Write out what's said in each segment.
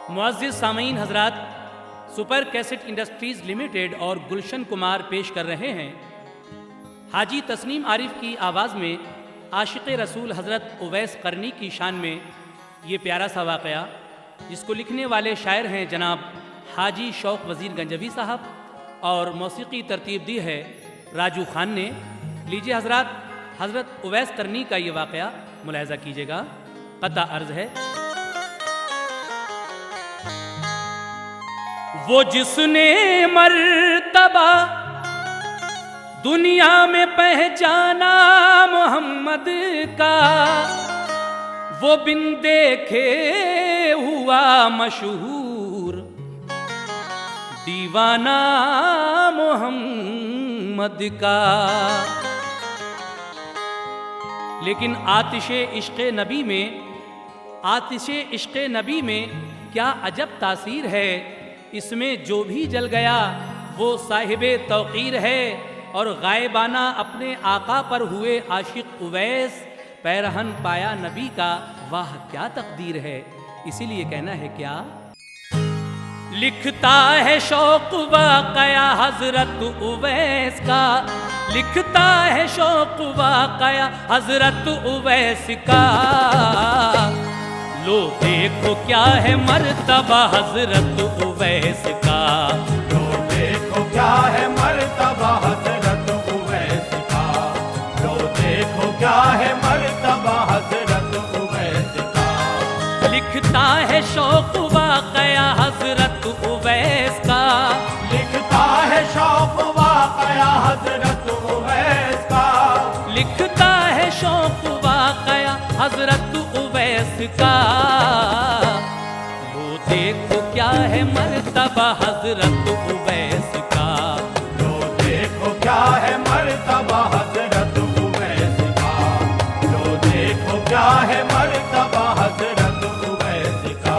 मुअज़्ज़िज़ सामीन हज़रात, super cassette industries limited और गुलशन कुमार पेश कर रहे हैं हाजी तस्नीम आरिफ की आवाज़ में आशिक़ रसूल हज़रत उवैस करनी की शान में ये प्यारा सा वाक़या, जिसको लिखने वाले शायर हैं जनाब हाजी शौक़ वज़ीर गंजवी साहब और मौसीकी तरतीब दी है राजू खान ने। लीजिए हज़रात, हज़रत उवैस करनी का ये वाक़या मुलाहिज़ा कीजिएगा। क़ता अर्ज़ है, वो जिसने मर्तबा दुनिया में पहचाना मोहम्मद का, वो बिन देखे हुआ मशहूर दीवाना मोहम्मद का। लेकिन आतिशे इश्क़े नबी में क्या अजब तासीर है, इसमें जो भी जल गया वो साहिबे तौक़ीर है। और गायबाना अपने आका पर हुए आशिक उवैस, पैरहन पाया नबी का, वाह क्या तकदीर है। इसीलिए कहना है क्या, लिखता है शौक़ वाक़या हज़रत उवैस का, लिखता है शौक़ वाक़या हज़रत उवैस का। लो देखो क्या है मर्तबा हज़रत उवैस का, लो देखो क्या है मर्तबा हज़रत उवैस का, लो देखो क्या है मर्तबा हज़रत उवैस का। लिखता है शौक़ वाक़या हज़रत उवैस का, लिखता है शौक़ वाक़या हज़रत उवैस का, लिखता है शौक़ वाक़या हज़रत उवैस का। वो देखो क्या है मर्तबा हज़रत उवैस का, लो देखो क्या है मर्तबा हज़रत उवैस का, लो देखो क्या है मर्तबा हज़रत उवैस का।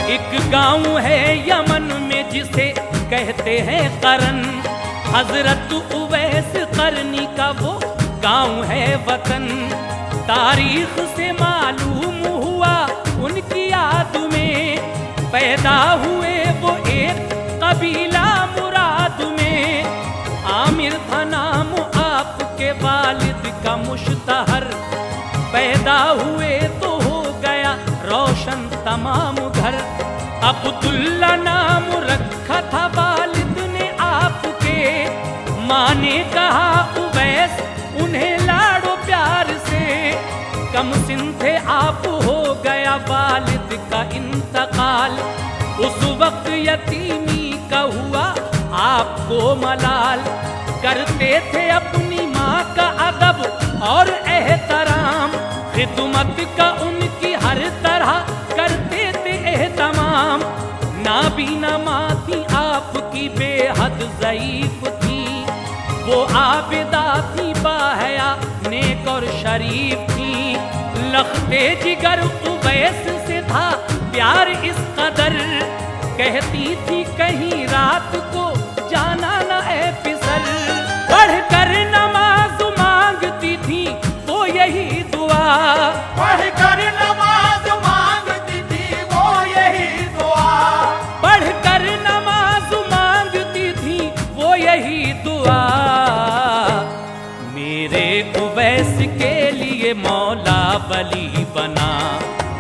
एक गांव है यमन में जिसे कहते हैं करन, हज़रत उवैस करनी का वो गांव है वतन। तारीख से मालूम हुआ उनकी याद में, पैदा हुए वो एक कबीला मुराद में। आमिर था नाम आपके वालिद का मुश्तहर, पैदा हुए तो हो गया रोशन तमाम घर। अब्दुल्ला नाम रखा था वालिद ने आपके, माँ ने कहा उवैस उन्हें लाडो प्यार से। कम सिन थे आप, हो गया वालिद का इंतकाल, उस वक्त यतीमी का हुआ आपको मलाल। करते थे अपनी माँ का अदब और एहतराम, खिदमत का उनकी हर तरह करते थे एहतमाम। नाबीना माँ थी आपकी बेहद ज़ईफ़ थी, वो आबिदा थी बाहया नेक और शरीफ थी। लख्ते जिगर उवैस से था प्यार इस कदर, कहती थी कहीं रात को जाना न है फिसल। पढ़कर नमाज मांगती थी वो यही दुआ, पढ़कर नमाज मांगती थी वो यही दुआ, पढ़कर नमाज मांगती थी वो यही दुआ। मेरे उवैस के लिए मौला वली बना,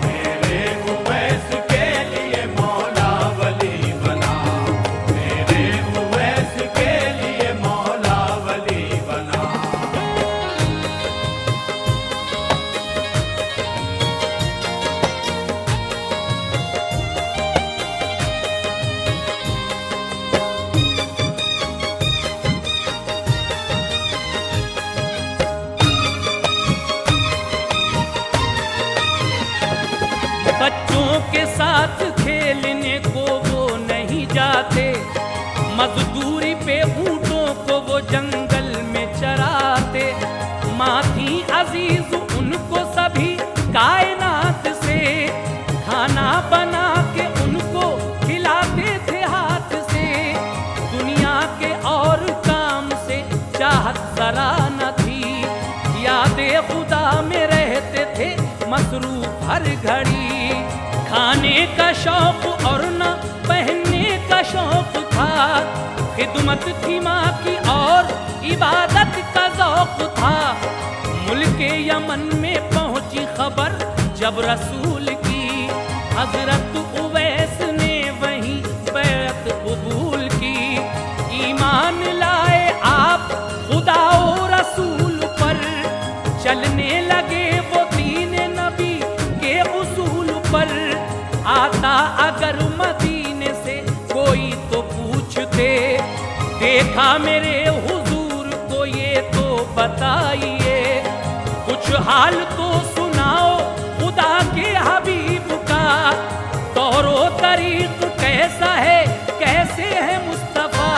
मेरे उवैस के लिए मौला वली बना, मेरे उवैस के लिए मौला वली बना। बच्चों के साथ खेलने को वो नहीं जाते, मजदूरी पे ऊँटों को वो जंगल में चराते। माँ थी अजीज उनको सभी कायनात से, खाना बना के उनको खिलाते थे हाथ से। दुनिया के और काम से चाहत जरा न थी, यादें खुदा में रहते थे मसरूफ हर घड़ी। खाने का शौक और न पहनने का शौक था, खिदमत थी माँ की और इबादत का ज़ौक़ था। मुल्क यमन में पहुंची खबर जब रसूल की, हजरत उवैस ने वहीं बैत कबूल की। ईमान लाए आप खुदा और रसूल पर, चलने लगे वो दीन नबी के उसूल पर। आता अगर मदीने से कोई तो पूछते, देखा मेरे हुजूर को ये तो बताइए। कुछ हाल तो सुनाओ खुदा के हबीब का, तौरो तरीक कैसा है कैसे है मुस्तफा।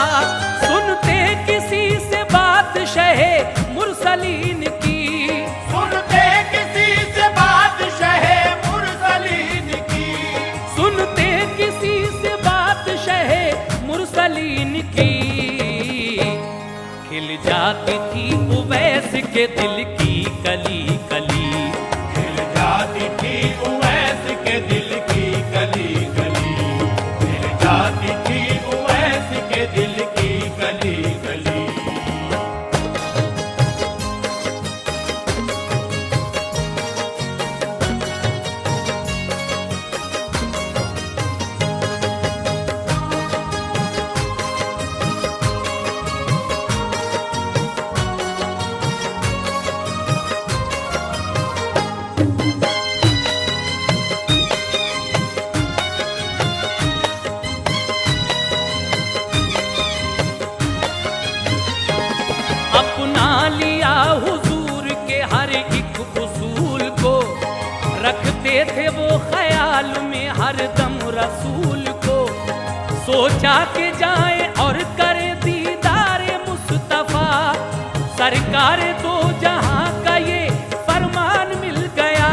सुनते किसी से बात शहे मुरसलीन की, सुनते किसी से बात शहे मुरसलीन की, सुनते किसी से बात शहे मुरसलीन की। खिल जाती थी उवैस के दिल की कली कली, खिल जाती थी उवैस के दिल की कली कली, खिल जाती थी उवैस के दिल की कली कली। अपना लिया हुजूर के हर एक उसूल को, रखते थे वो ख्याल में हर दम रसूल को। सोचा के जाए और करे दीदारे मुस्तफा, सरकार दो जहां का ये फरमान मिल गया।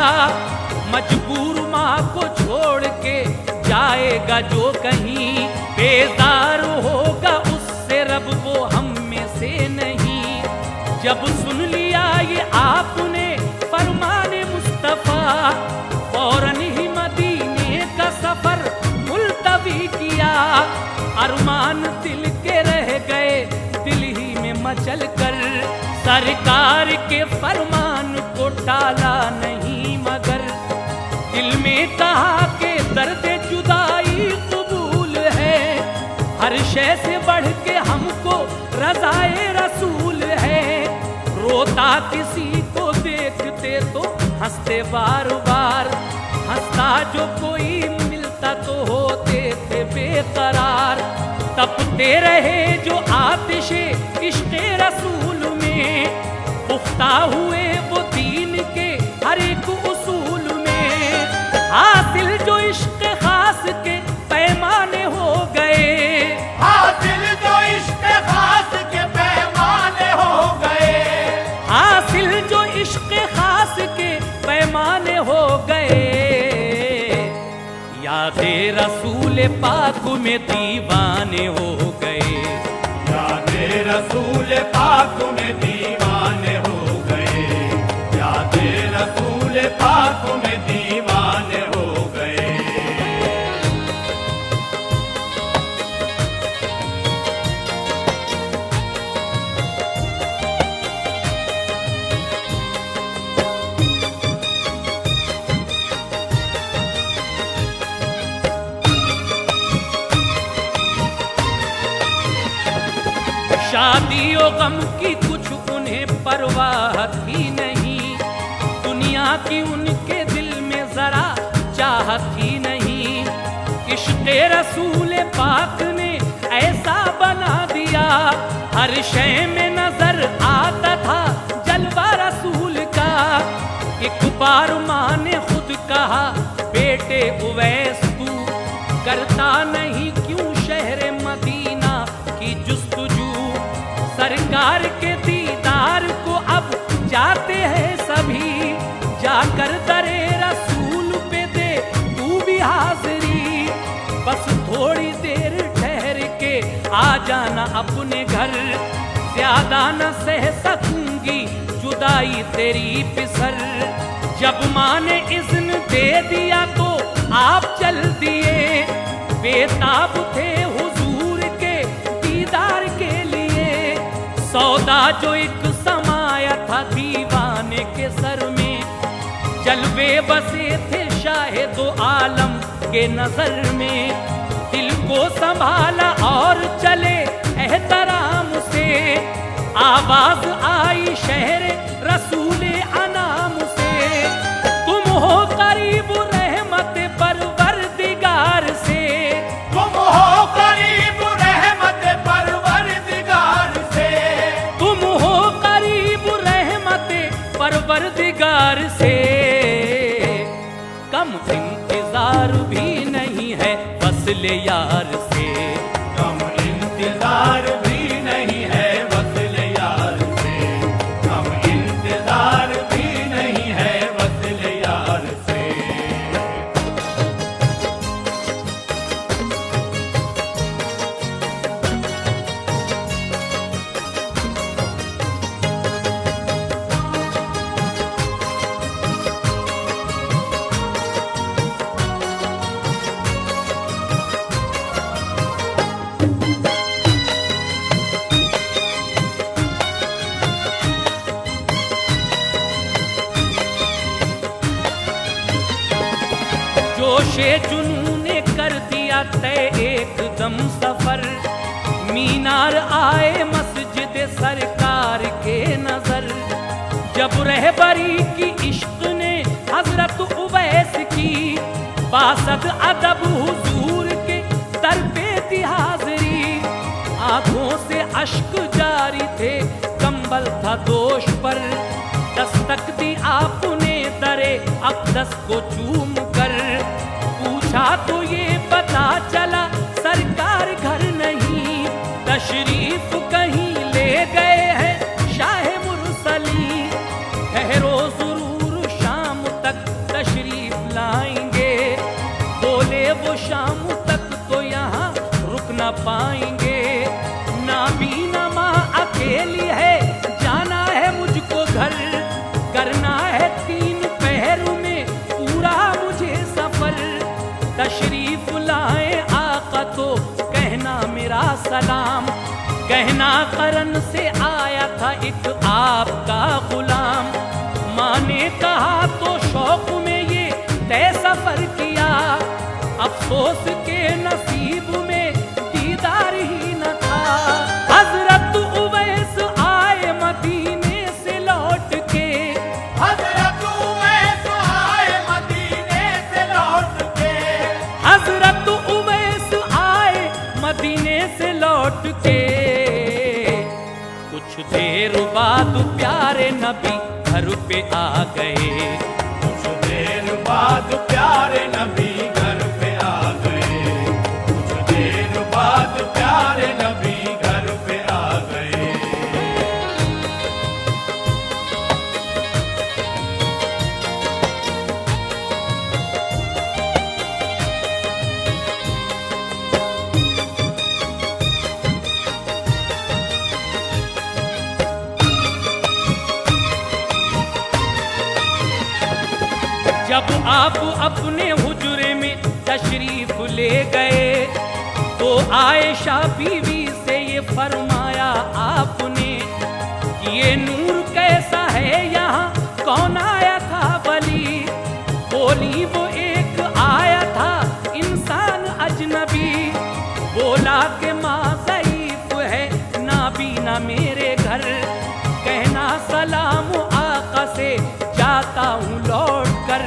मजबूर माँ को छोड़ के जाएगा जो कहीं, बेजार होगा उससे रब वो हम में से नहीं। जब सुन लिया ये आपने फरमान मुस्तफा, फौरन ही मदीने का सफर मुलतवी किया। अरमान दिल के रह गए दिल ही में मचल कर, सरकार के फरमान को टाला नहीं मगर। दिल में कहा के दर्द जुदाई कबूल है, हर शय से बढ़ के हमको रज़ाए रसूल है। रोता किसी को देखते तो हंसते बार बार, हंसता जो कोई मिलता तो होते थे बेकरार। तपते रहे जो आतिशे इश्क़े रसूल में, पुख्ता हुए वो दीन के हर एक उसूल में। हासिल जो इश्क़ खास के पैमाने हो गए, हासिल जो इश्क़ खास के पैमाने हो गए, हासिल जो इश्क़ खास के पैमाने हो गए। यादे रसूल पाक में दीवाने हो गए, यादे रसूल पाक में दीवाने हो गए, यादे रसूल पाक में दीवाने हो गए। शादी और गम की कुछ उन्हें परवाह थी नहीं, दुनिया की उनके दिल में जरा चाहत थी नहीं। इश्क़े रसूल पाक ने ऐसा बना दिया, हर शय में नजर आता था जलवा रसूल का। एक बार माँ ने खुद कहा बेटे बोले उवैस तू करता नहीं क्यों शहर मदीना की जुस्तजू। सरकार के दीदार को अब जाते हैं सभी, जाकर दरे रसूल पे दे तू भी हाजिरी। बस थोड़ी देर ठहर के आ जाना अपने घर, ज्यादा न सह सकूंगी जुदाई तेरी पिसर। जब माँ ने इज़्न दे दिया तो आप चल दिए, बेताब थे हुजूर के दीदार के लिए। सौदा जो एक समाया था दीवाने के सर में, जलवे बसे थे शाहिदो आलम के नजर में। दिल को संभाला और चले एहतराम से, आवाज आई शहर रसूले अनाम से। तुम हो करीब रहमत परवरदिगार से, तुम हो करीब रहमत परवरदिगार से, तुम हो करीब रहमत परवरदिगार से। कम इंतजार भी नहीं है वस्ल यार से, कम इंतजार भी नहीं है वस्ल यार से, कम इंतजार भी नहीं है वस्ल यार से। जोशे जुनून ने कर दिया तय एकदम सफर, मीनार आए मस्जिद सरकार के नजर। जब रहबरी की इश्क ने हजरत उवैस की, बासद अदब हुजूर के दर पे थी हाजिरी। आंखों से अश्क जारी थे कंबल था दोष पर, दस्तक दी आपने दरे अक़दस को चूम कर। पूछा तो ये पता चला सरकार घर नहीं, तशरीफ कहीं ले गए हैं शाह मुरसली। ठहरो जरूर शाम तक तशरीफ लाएंगे, बोले वो शाम तक तो यहाँ रुक न पाएंगे। नाबीना माँ अकेली है, जाना है मुझको घर, करना है 3 पहर में पूरा मुझे सफर। तशरीफ लाए आका तो कहना मेरा सलाम, कहना करन से आया था एक आपका गुलाम। माँ ने कहा तो शौक में ये तय सफर किया, अफसोस के नसीब में दीदार ही न था। हजरत उवैस आए मदीने से लौट के, हजरत उवैस आए मदीने से लौट के, हजरत उवैस आए मदीने से लौट के। कुछ देर बाद प्यारे नबी घर पे आ गए, कुछ देर बाद प्यारे नबी घर पे आ गए, कुछ देर बाद प्यारे नबी घर पे आ गए। जब आप अपने हुजरे में तशरीफ ले गए, तो आयशा बीवी से ये फरमाया आपने कि ये नूर कैसा है यहाँ, कौन आया था वली। बोली वो एक आया था इंसान अजनबी, बोला कि माँ ज़ईफ है नाबीना मेरे घर, कहना सलाम आका से जाता हूँ लौट कर।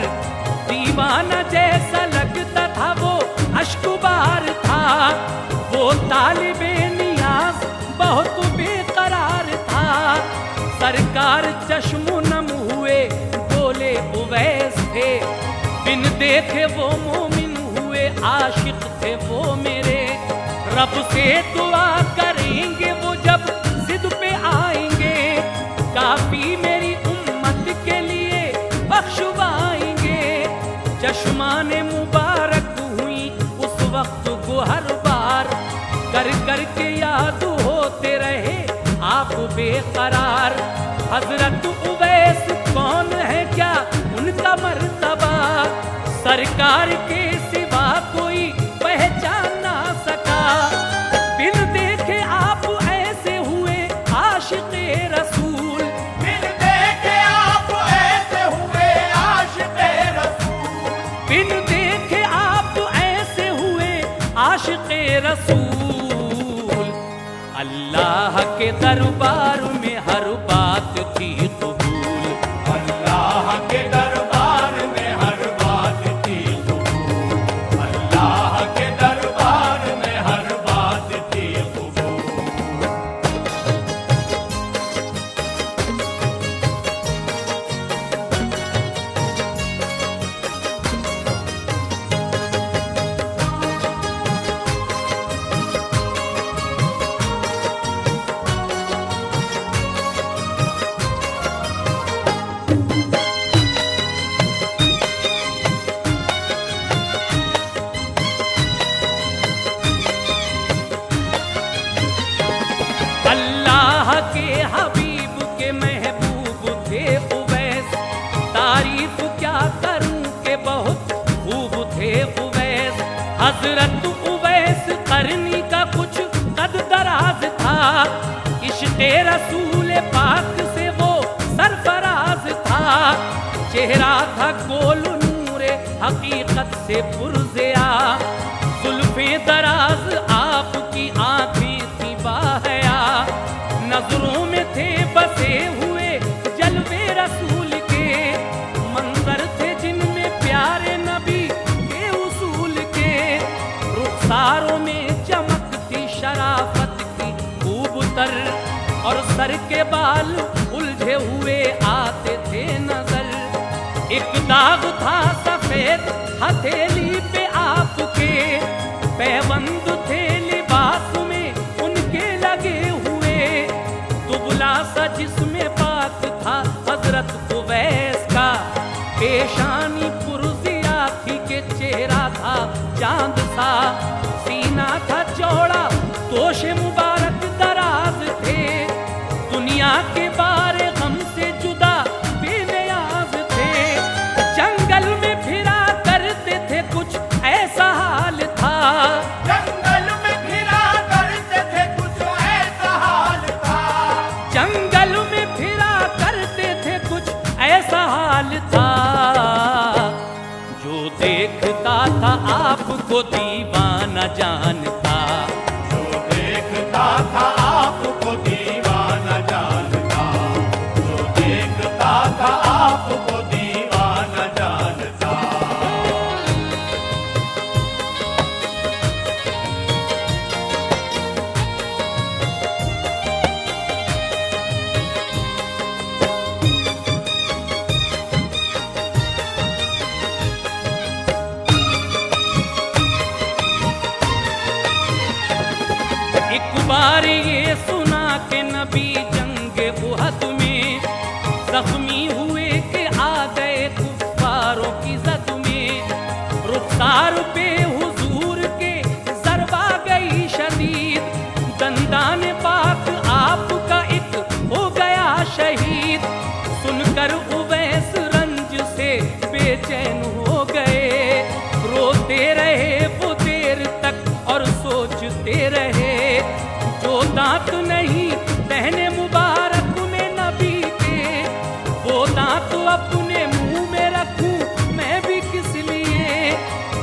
दीवाना जैसा लगता था वो अश्कुबार था, वो तालिबे नियाज बहुत बेकरार था। सरकार चश्म नम हुए बोले उवैस थे, बिन देखे वो आशिक थे वो मेरे। रब से दुआ करेंगे वो जब जिद पे आएंगे, काफी मेरी उम्मत के लिए बख्शवाएंगे। चश्माने मुबारक हुई उस वक्त को हर बार, कर कर के याद होते रहे आप बेकरार। हजरत उवैस कौन है क्या उनका मर्तबा, सरकार के सिवा कोई पहचान ना सका। बिन देखे आप ऐसे हुए आशिक़े रसूल, बिन देखे आप ऐसे हुए आशिक़े रसूल, बिन देखे आप ऐसे हुए आशिक़े रसूल। अल्लाह के दरबार में हर बात थी कबूल, अल्लाह के दरबार में हर बात थी कबूल, अल्लाह के दरबार में हर बात थी कबूल। अल्लाह के हबीब के महबूब थे उवैस, तारीफ क्या करूं के बहुत खूब थे उवैस। हजरत उवैस करनी का कुछ कद दराज था, इश्क़े रसूल पाक से वो सरफराज था। चेहरा था गोल नूरे हकीकत से पुरज़िया, जुल्फ़े दराज आपकी आंखें थी बाहया। नजरों में थे बसे हुए जलवे रसूल के, मंजर थे जिनमें प्यारे नबी के उसूल के। रुखसारों में चमकती शराफत की खूब तर, और सर के बाल उलझे हुए आते थे नजर। एक दाग था सफेद हथेली पे आपके, पैबंद थे लिबास में उनके लगे हुए। दुबला सा जिस्म पाक था हजरत उवैस का, पेशानी पुरज़िया थी के चेहरा था चांद सा। सीना था चौड़ा तोशे मुबारक दराज थे, दुनिया के बारे गम से जुदा बेनियाज थे। जंगल में फिरा करते थे कुछ ऐसा हाल था, जंगल में फिरा करते थे कुछ ऐसा हाल था, जंगल में फिरा करते थे कुछ ऐसा हाल था। जो देखता था आपको दीवाना जानता, जो देखता था आपको दीवाना जानता, जो देखता था आपको दीवाना जानता। एक बार ये सुना के नबी जंगे उहद में जख्मी हुए कि आ गए कुफ्फारों की जद में। रुखसार पे हुजूर के ज़रबा गई शदीद, दंदान पाक आपका एक हो गया शहीद। सुनकर उवैस रंज से बेचैन हो गए, रोते रहे वो देर तक और सोचते रहे। जो दांत नहीं पहने मुबारक में नबी के, वो दांत अपने मुंह में रखूं मैं भी किस लिए।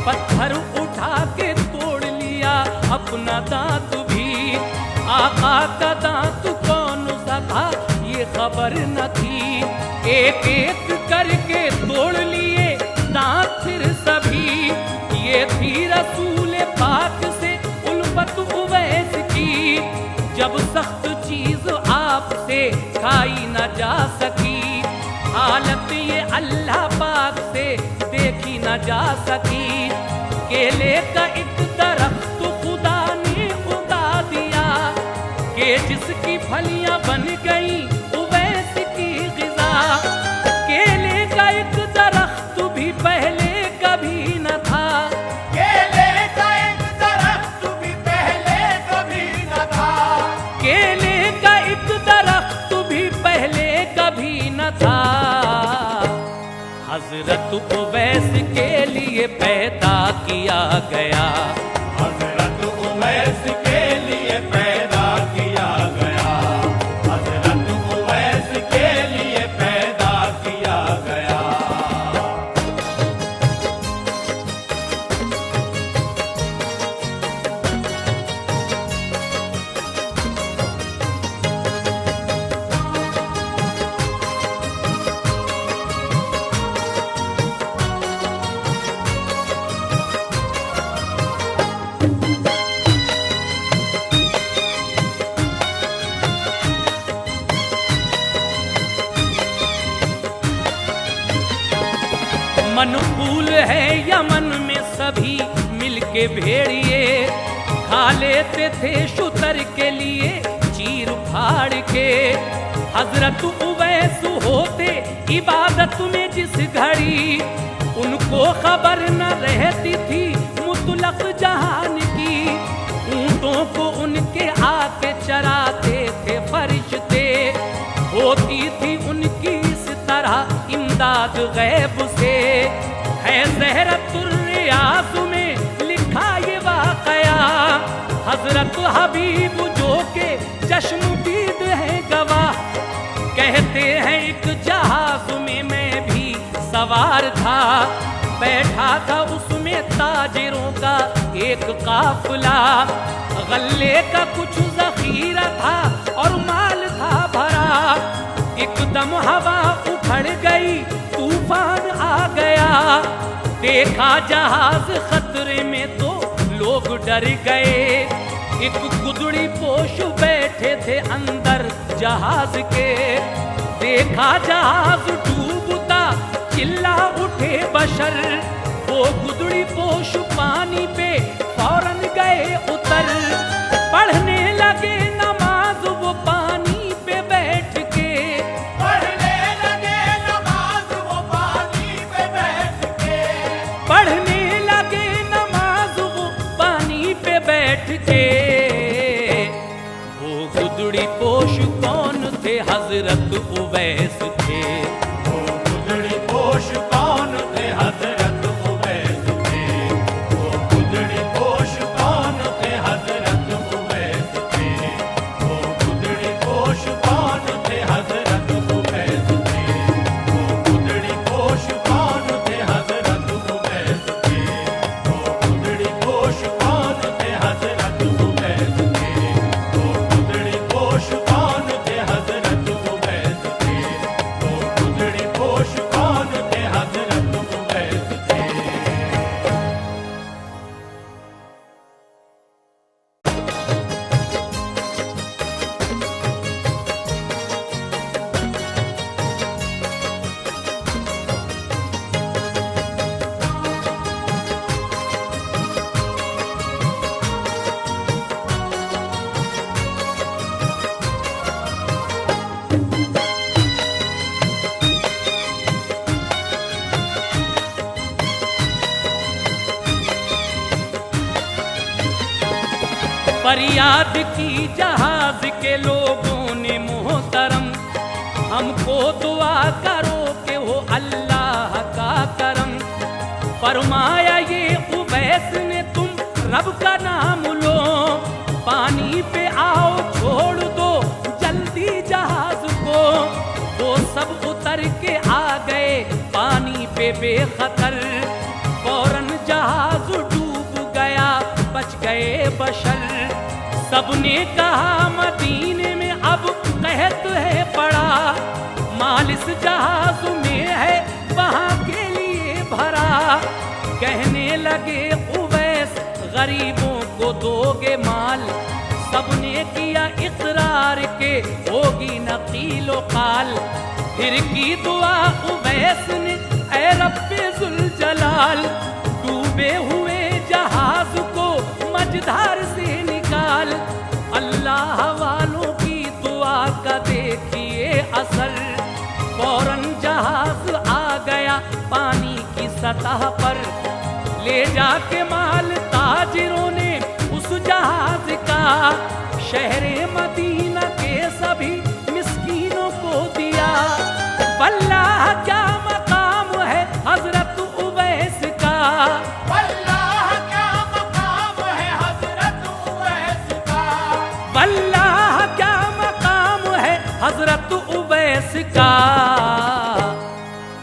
पत्थर उठा के तोड़ लिया अपना दांत भी, आका का दांत कौन सा था ये खबर न थी। एक एक करके तोड़ लिए दांत फिर सभी, ये थी रसूल पाक से उल्फत उवैस की। जब सख्त चीज आपसे खाई न जा सकी, हालत ये अल्लाह पाक से देखी न जा सकी। केले का एक दरख्त खुदा ने उगा दिया कि जिसकी फलियां बन गई उवैस की ग़िज़ा। केले का एक दरख्त भी पहले कभी न था, केले का एक दरख्त भी पहले कभी न था, केले का एक दरख्त भी पहले कभी न था। हजरत उवैस के लिए पैदा किया गया, हजरत उवैस के लिए पैदा किया गया, हजरत उवैस के लिए पैदा किया गया। मनकूल है यमन में सभी मिलके भेड़िए, खा लेते थे शुतर के लिए चीर फाड़ के। हजरत उवैस होते इबादत में जिस घड़ी, उनको खबर न रहती थी मुतलक जहान की। ऊंटों को उनके आके चराते थे फरिश्ते, होती थी उनकी इस तरह इमदाद गैब से। है ज़हरतुर रियाज़ में लिखा ये वाक़या, हजरत हबीब जो के चश्मदीद है गवाह। कहते हैं एक जहाज में मैं भी सवार था, बैठा था उसमें ताजिरों का एक काफिला। गल्ले का कुछ ज़ख़ीरा था और माल था भरा, एकदम हवा उखड़ गई तूफान आ गया। देखा जहाज खतरे में तो लोग डर गए, एक गुदड़ी पोश बैठे थे अंदर जहाज के। देखा जहाज डूबता चिल्ला उठे बशर, वो गुदड़ी पोश पानी पे फौरन गए उतर। पढ़ने लगे नमाज वो पानी पे बैठ के, पढ़ने लगे नमाज वो पानी पे बैठ के, पढ़ने लगे नमाज वो पानी पे बैठ के। वो गुदड़ी पोश कौन थे? हजरत उवैस थे। वो गुदड़ी पोश कौन थे? हजरत उवैस थे। वो गुदड़ी पोश कौन थे? हजरत उवैस थे। वो गुदड़ी पोश कौन थे? हजरत उवैस थे। वो गुदड़ी पोश कौन थे? हजरत उवैस थे। वो गुदड़ी पोश कौन थे? हजरत उवैस थे। वो गुदड़ी पोश कौन थे? हजरत उवैस थे। वो गुदड़ी पोश कौन थे? हजरत उवैस थे। फरियाद की जहाज के लोगों ने मोहतरम, हमको दुआ करो कि हो अल्लाह का करम। फरमाया ये उवैस ने तुम रब का नाम लो, पानी पे आओ छोड़ दो जल्दी जहाज को। वो सब उतर के आ गए पानी पे बेखतर, फौरन जहाज डूब गया बच गए बशर। सबने कहा मदीने में अब कहत है पड़ा, माल इस जहाज में है वहाँ के लिए भरा। कहने लगे उवैस गरीबों को दोगे माल, सबने किया इकरार के होगी नकीलो काल। फिर की दुआ उवैस ने ऐ रब्बे जुल जलाल, डूबे हुए सतह पर। ले जाके माल ताजिरों ने उस जहाज का, शहरे मदीना के सभी मिस्कीनों को दिया। वल्लाह क्या मकाम है हजरत उवैस का, वल्लाह क्या मकाम है हजरत उवैस का, वल्लाह क्या मकाम है हजरत उवैस का।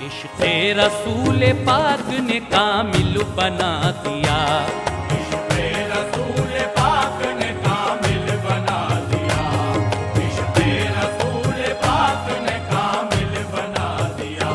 इश्क़े रसूल पाक ने कामिल बना दिया, इश्क़े रसूल पाक ने कामिल बना दिया, इश्क़े रसूल पाक ने कामिल बना दिया।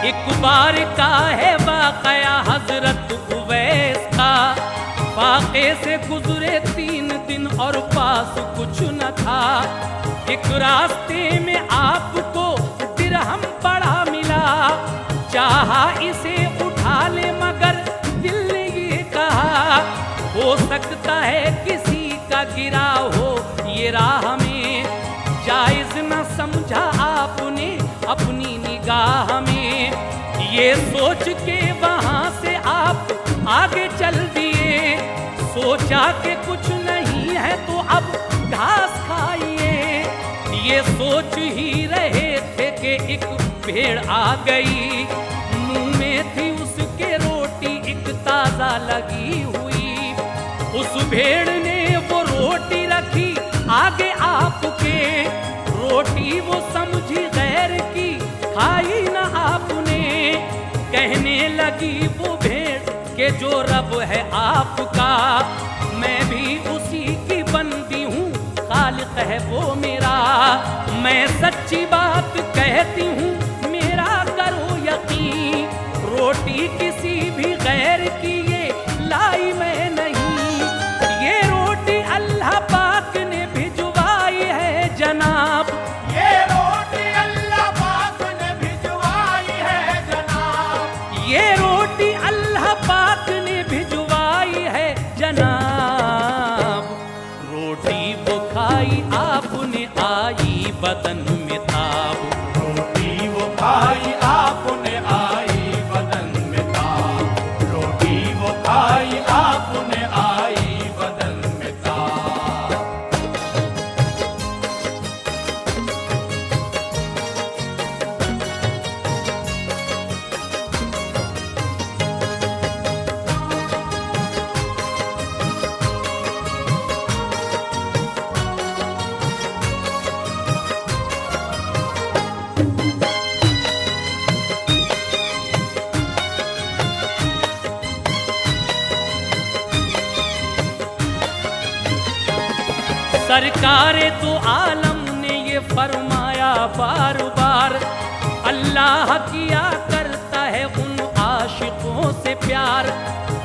एक बार का है वाक़या हजरत उवैस का। फाके से गुजरे 3 दिन और पास कुछ न था। एक रास्ते में आपको दिरहम पड़ा मिला, चाहा इसे उठा ले मगर दिल ने ये कहा, हो सकता है किसी का गिरा हो ये राह में। जायज न समझा आपने अपनी निगाह में, ये सोच के वहां से आप आगे चल दिए। सोचा कि कुछ नहीं है तो अब घास खाइए। ये सोच ही रहे थे कि एक भेड़ आ गई, मुंह में थी उसके रोटी एक ताजा लगी हुई। उस भेड़ ने वो रोटी रखी आगे आपके, रोटी वो समझी गैर की खाई ना आपने। कहने लगी वो भेड़ के जो रब है आपका, मैं भी उसी की बंदी हूँ, खालिक है वो मेरा। मैं सच्ची बात कहती हूँ मेरा करो यकीन, रोटी किसी भी गैर की ये लाई मैं नहीं। ये रोटी अल्लाह पाक ने भिजवाई है जनाब, ये रोटी अल्लाह पाक ने भिजवाई है जनाब, ये रोटी अल्लाह पाक ने भिजवाई है जनाब। रोटी वो खाई आपने आई बदन में ताब, रोटी वो खाई आपने आई बदन में ताब, रोटी वो खाई आपने आई बदन में ताब। सरकारे तो आलम ने ये फरमाया बार बार, अल्लाह किया करता है उन आशिकों से प्यार।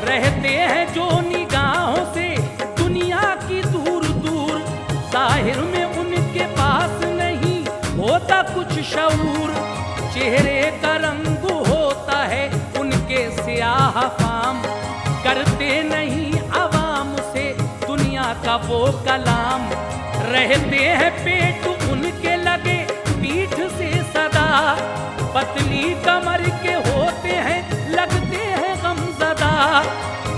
रहते हैं जो निगाहों से दुनिया की दूर दूर, जाहिर में उनके पास नहीं होता कुछ शऊर। चेहरे का रंग होता है उनके स्याह फाम, करते नहीं आवाम से दुनिया का वो कलाम। रहते हैं पेट उनके लगे पीठ से सदा, पतली कमर के होते हैं लगते हैं गमज़दा।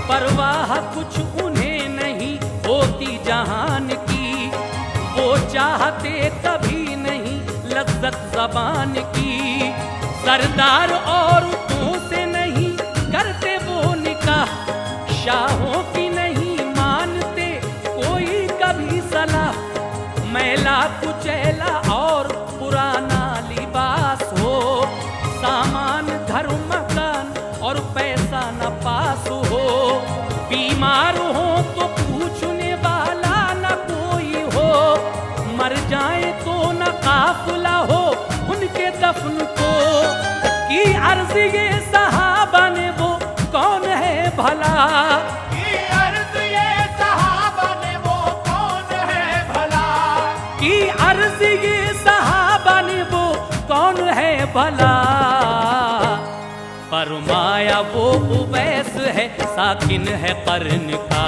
परवाह कुछ उन्हें नहीं होती जहान की, वो चाहते कभी नहीं लज्जत ज़बान की। सरदार औरतों से नहीं करते वो निकाह, शाहों की नहीं मानते कोई कभी सलाह। मैला कुचैला और पुराना लिबास हो, सामान घर मकान और पैसा न पास हो। बीमार हो तो पूछने वाला न कोई हो, मर जाए तो न काफिला हो उनके दफन को। की अर्ज ये सहाबा ने वो कौन है भला, की अर्ज ये सहाबा ने वो कौन है भला, की अर्ज ये सहाबा कौन है भला। फरमाया वो उवैस है साकिन है कर्न का,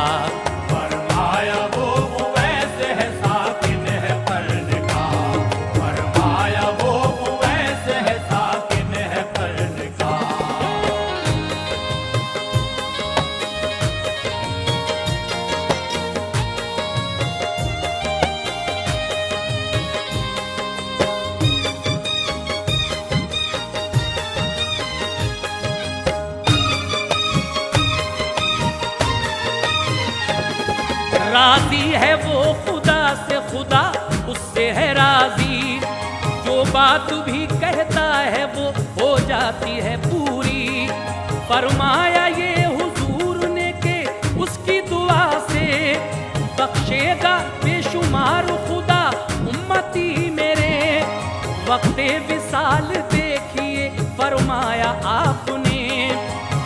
फरमाया वो उवैस है साकिन है कर्न का, फरमाया वो उवैस है साकिन है कर्न का। राजी है वो खुदा से, खुदा उससे है राजी। जो बात भी कहता है वो हो जाती है पूरी। फरमाया ये हुजूर ने के उसकी दुआ से बख्शेगा बेशुमार खुदा उम्मती मेरे। वक्ते विसाल देखिए फरमाया आपने,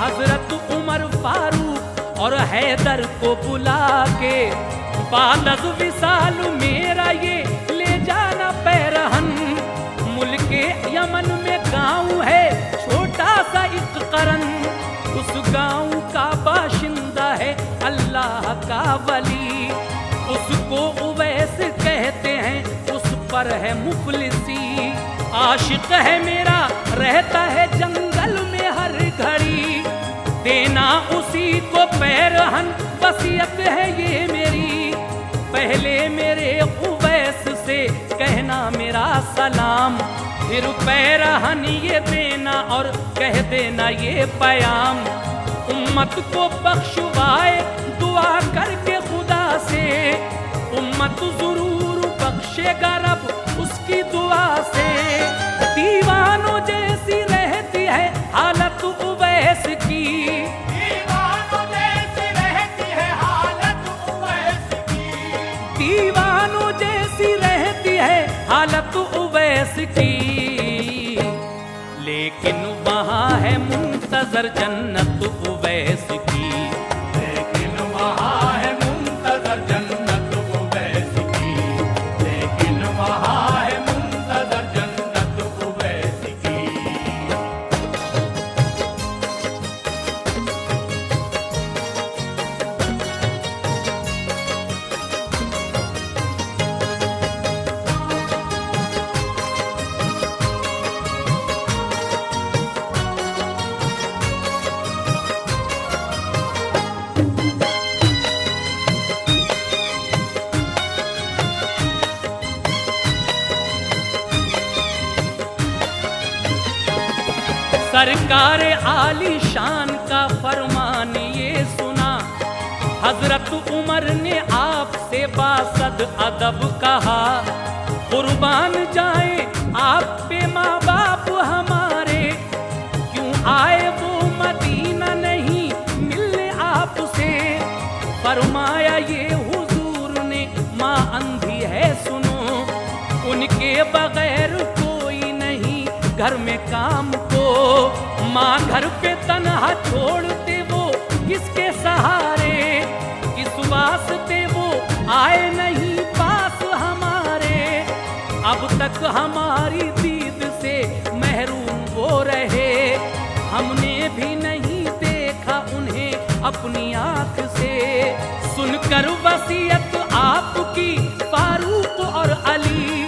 हजरत उमर फारूक और हैदर को बुला के, बादज विसाल मेरा ये ले जाना पैरहन। मुल्के यमन में गांव है छोटा सा एक करन, उस गांव का बाशिंदा है अल्लाह का वली। उसको उवैस कहते हैं, उस पर है मुफलिसी। आशिक है मेरा रहता है जंगल में हर घड़ी, देना उसी को पैरहन वसीयत है ये मेरी। पहले मेरे उवैस से कहना मेरा सलाम, फिर पैरहन ये देना और कह देना ये पयाम। उम्मत को बख्शवाए दुआ करके खुदा से, उम्मत जरूर बख्शेगा रब उसकी दुआ से। दीवानों जैसी रहती है हालत उवैस की, दीवानों जैसी रहती है हालत उवैस की, दीवानों जैसी रहती है हालत उवैस की। लेकिन वहाँ है मुंतजर जन्नत उवैस की, लेकिन वहाँ है मुंतजर जन्नत उवैस की, लेकिन वहाँ है मुंतजर जन्नत उवैस की। सरकार आली शान का फरमान ये सुना, हजरत उमर ने आपसे बासद अदब कहा। कुर्बान जाए आप पे माँ बाप हमारे, क्यों आए वो मदीना नहीं मिलने आपसे। फरमाया ये हुजूर ने माँ अंधी है सुनो, उनके बगैर कोई नहीं घर में काम को। माँ घर पे तन्हा छोड़ते वो किसके सहारे, किस वास्ते वो आए नहीं पास हमारे। अब तक हमारी दीद से महरूम वो रहे, हमने भी नहीं देखा उन्हें अपनी आंख से। सुनकर वसीयत आपकी फारूक और अली,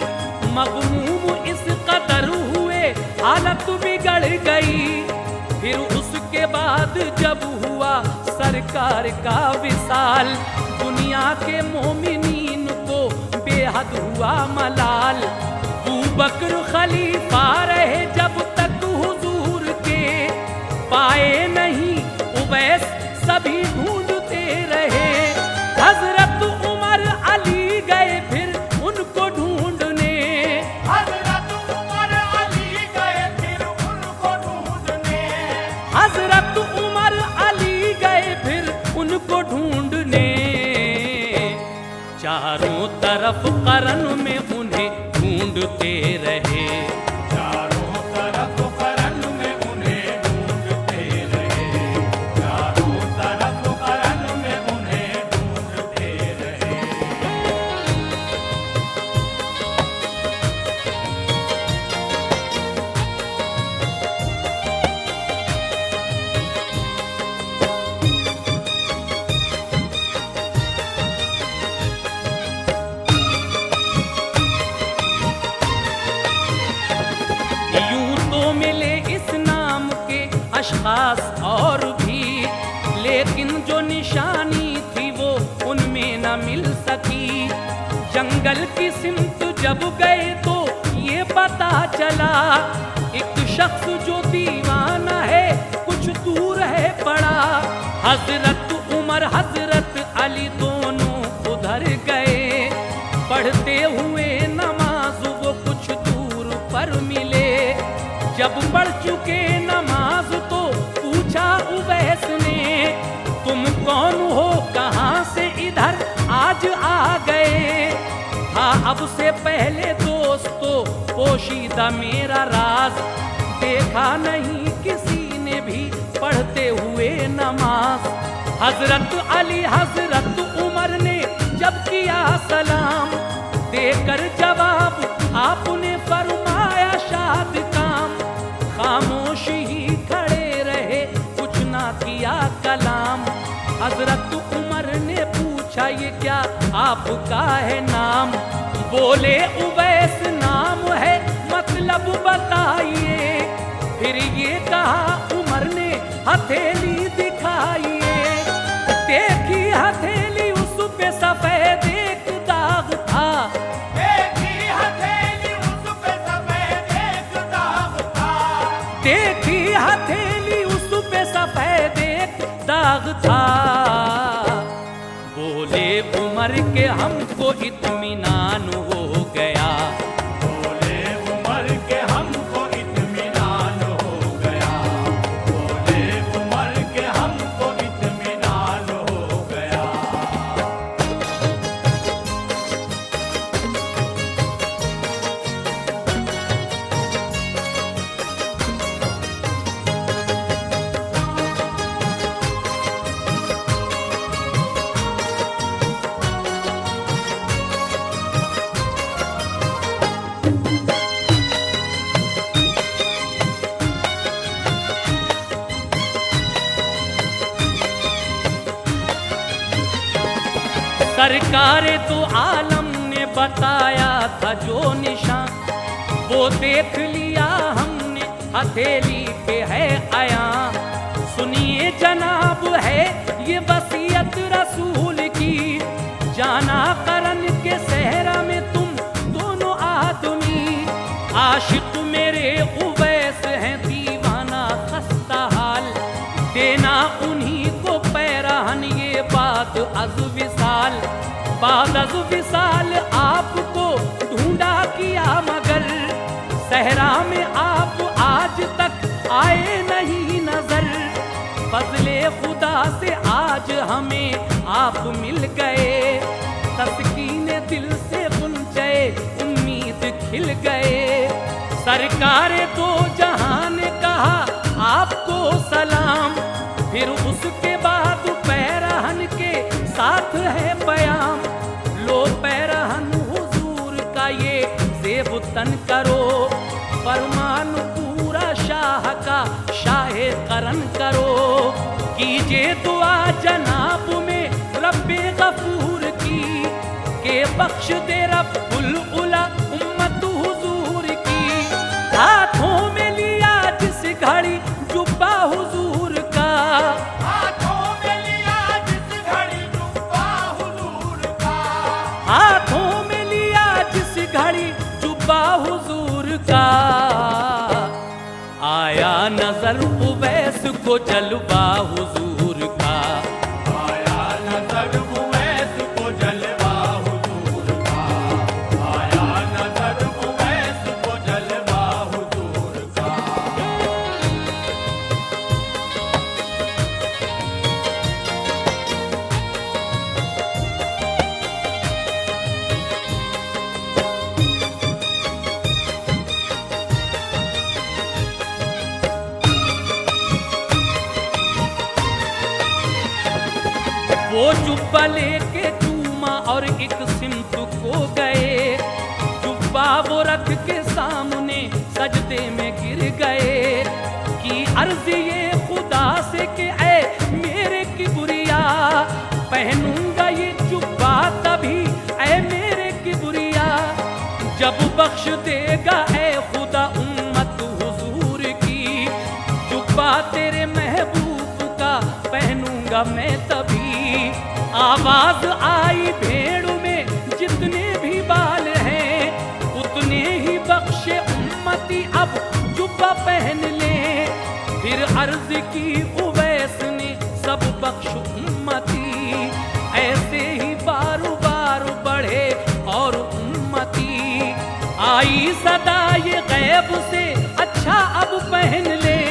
मगमूम इस कदर हुए हालत बिगड़ गई। फिर उसके बाद जब हुआ सरकार का विसाल, दुनिया के मोमिनीन को बेहद हुआ मलाल। अबू बकर खलीफा रहे जब तक हुजूर के, पाए नहीं उवैस सभी ढूंढते रहे। हजरत उमर अली गए फिर उनको ढूंढने, हजरत उमर अली गए फिर उनको ढूंढने, हजरत उमर अली गए फिर उनको ढूंढने। चारों तरफ करन में उन्हें ढूंढते रहे, चारों तरफ करन में उन्हें ढूंढते रहे, चारों तरफ करन में उन्हें ढूंढते रहे। अशखास और भी, लेकिन जो निशानी थी वो उनमें न मिल सकी। जंगल की सिमत जब गए तो ये पता चला, एक शख्स जो दीवाना है कुछ दूर है पड़ा। हजरत उमर हजरत अली दोनों उधर गए, पढ़ते हुए नमाज वो कुछ दूर पर मिले। जब पढ़ चुके नमाज तो पूछा उवैस ने, तुम कौन हो, कहाँ से इधर आज आ गए। हाँ अब से पहले दोस्तों पोशीदा मेरा राज, देखा नहीं किसी ने भी पढ़ते हुए नमाज। हजरत अली हजरत उमर ने जब किया सलाम, देकर जवाब आपने फरमाया शाद काम। खामोश ही खड़े रहे कुछ ना किया कलाम। हजरत उमर ने पूछा ये क्या आपका है नाम। बोले उवैस नाम है, मतलब बताइए। फिर ये कहा उमर ने हथेली दिखाइए। देखी हथेली उस पे सफेद एक दाग था, देखी हथेली उस पे सफेद एक दाग था, देखी हथेली उस पे सफेद एक दाग था। बोले उमर के हमको इत्मीनान हो गया, बोले उमर के हमको इत्मीनान हो गया, बोले उमर के हमको इत्मीनान हो गया। सरकार तो आलम ने बताया था जो निशान, वो देख लिया हमने हथेली पे है आया। सुनिए जनाब है ये वसीयत रसूल की, जाना करन के सहरा में तुम दोनों आदमी। आशिक मेरे उवैस हैं दीवाना खस्ता हाल, देना उन्हीं को पैराहन ये बात अज़ विसाल। बाद अज़ विसाल आपको ढूंढा किया मगर, सहरा में आप आज तक आए नहीं नजर। फज़ले खुदा से आज हमें आप मिल गए, तस्कीने दिल से गुंजे उम्मीद खिल गए। सरकार दो जहान कहा आपको सलाम, फिर उसके बाद पैराहन के साथ है बयान। लो पैराहन हुजूर का ये ज़ेब तन करो, फरमान पूरा शाह का शाहे करन करो। कीजिए दुआ जनाब में रब्बे गफूर की, के बख्श दे रब्बुल उला उम्मत हुजूर की। हाथों में लिया जिस घड़ी जुब्बा हुजूर का, हाथों में लिया जिस घड़ी जुब्बा हुजूर का, हाथों में लिया जिस घड़ी जुब्बा हुजूर का। आया नजर उवैस को जलवा हुजूर का, आया नजर उवैस को जलवा हुजूर का, आया नजर उवैस को जलवा हुजूर का। वो जुब्बा लेके चूमा और एक सिमत को गए। जुब्बा वो रख के सामने सजदे में गिर गए। की अर्ज ये खुदा से कि ऐ मेरे किबरिया, पहनूंगा ये जुब्बा तभी ऐ मेरे किबरिया। जब बख्श देगा ऐ खुदा उम्मत हुजूर की, जुब्बा तेरे जाऊंगा मैं तभी। आवाज आई भेड़ में जितने भी बाल हैं उतने ही बख्शे उम्मती अब जुब्बा पहन ले। फिर अर्ज की उवैस ने सब बख्श उम्मती, ऐसे ही बारू बारू बढ़े और उम्मती। आई सदा ये गैब से अच्छा अब पहन ले,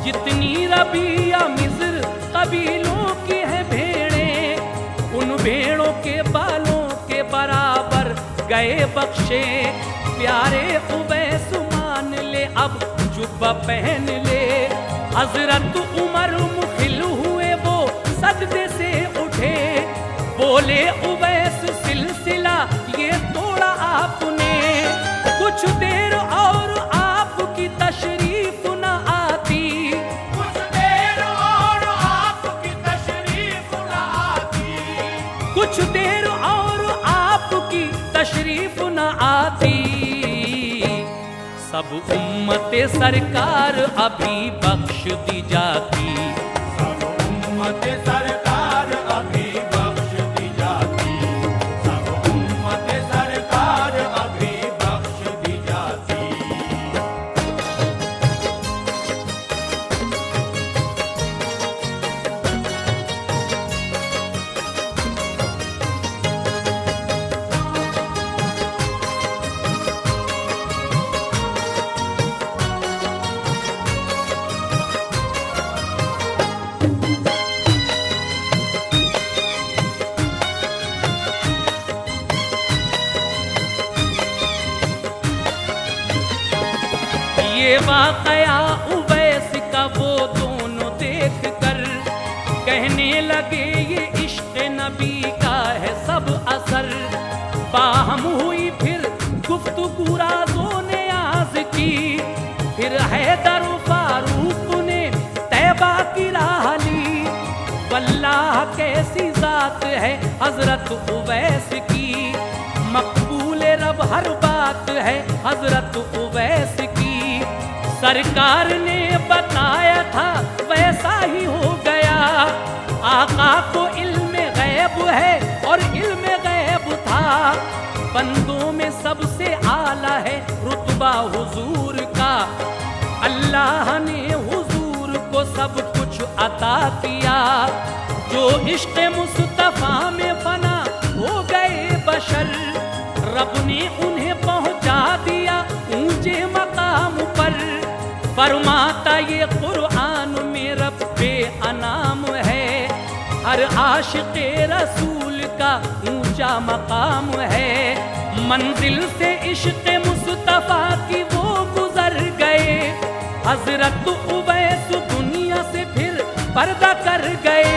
जितनी रबिया मिस्र कबीलों की है भेड़ें उन भेड़ों के बालों के बराबर गए बख्शे। प्यारे उवैस मान ले अब जुब्बा पहन ले। हजरत उमर मुखिल हुए वो सजदे से उठे, बोले उवैस सिलसिला ये तोड़ा आपने। कुछ देर और आपकी तशरीफ न आती, कुछ देर और आपकी तशरीफ न आती, कुछ देर और आपकी तशरीफ न आती। सब उम्मते सरकार अभी बख्श दी जाती, सब उम्मते सरकार अभी बख्श दी जाती, सब उम्मते सरकार अभी बख्श दी जाती। ये वाकया उवैस का वो दोनों देख कर कहने लगे ये इश्क नबी का है सब असर। बाहम हुई फिर गुफ्तगू राज़ों ने आज की, फिर हैदर फारूक ने तैबा की राह ली। वल्लाह कैसी जात है हजरत उवैस की, मकबूल रब हर बात है हजरत उवैस की। सरकार ने बताया था वैसा ही हो गया, आका को इल्म गैब है और इल्म गैब था। बंदों में सबसे आला है रुतबा हुजूर का, अल्लाह ने हुजूर को सब कुछ अता किया। जो इश्क मुस्तफा में फना हो गए बशर, रब ने उन्हें पहुंचा दिया ऊंचे मकाम पर। फरमाता ये कुरान में रब्बे अनाम है, हर आशिक़े रसूल का ऊंचा मकाम है। मंजिल से इश्क़ मुस्तफा की वो गुजर गए, हजरत उवैस दुनिया से फिर पर्दा कर गए।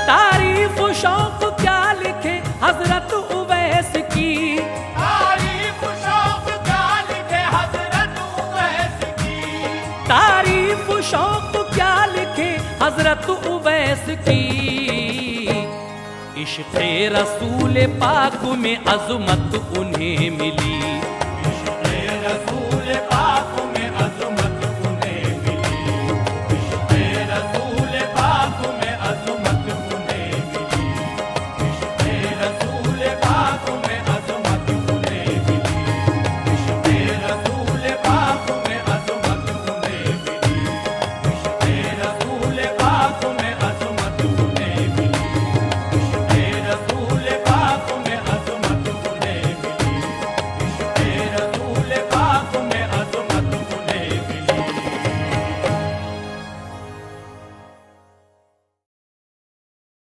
तारीफ शौक क्या लिखे हजरत उवैस की, तारीफ शौक क्या लिखे हजरत उवैस की, तारीफ शौक क्या लिखे हजरत उवैस की। इश्क़े रसूल पाक में अज़मत उन्हें मिली,